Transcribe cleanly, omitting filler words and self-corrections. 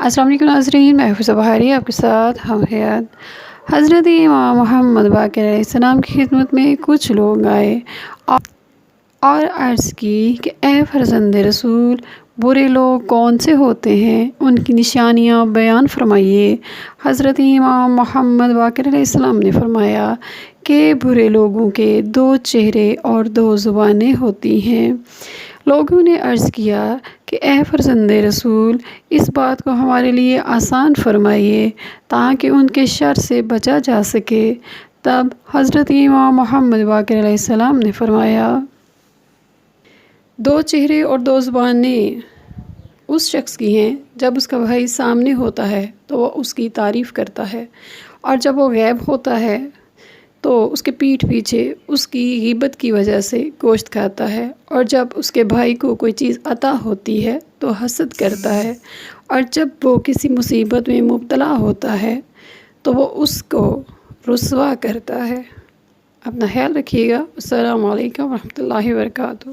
السلام علیکم ناظرین، میں حفصہ بہاری آپ کے ساتھ ہم حیات۔ حضرت امام محمد باقر علیہ السلام کی خدمت میں کچھ لوگ آئے اور عرض کی کہ اے فرزند رسول، برے لوگ کون سے ہوتے ہیں، ان کی نشانیاں بیان فرمائیے۔ حضرت امام محمد باقر علیہ السلام نے فرمایا کہ برے لوگوں کے 2 چہرے اور 2 زبانیں ہوتی ہیں۔ لوگوں نے عرض کیا کہ اے فرزند رسول، اس بات کو ہمارے لیے آسان فرمائیے تاکہ ان کے شر سے بچا جا سکے۔ تب حضرت امام محمد باقر علیہ السلام نے فرمایا، 2 چہرے اور 2 زبانیں اس شخص کی ہیں جب اس کا بھائی سامنے ہوتا ہے تو وہ اس کی تعریف کرتا ہے، اور جب وہ غائب ہوتا ہے تو اس کے پیٹھ پیچھے اس کی غیبت کی وجہ سے گوشت کھاتا ہے، اور جب اس کے بھائی کو کوئی چیز عطا ہوتی ہے تو حسد کرتا ہے، اور جب وہ کسی مصیبت میں مبتلا ہوتا ہے تو وہ اس کو رسوا کرتا ہے۔ اپنا خیال رکھیے گا۔ السلام علیکم ورحمۃ اللہ وبرکاتہ۔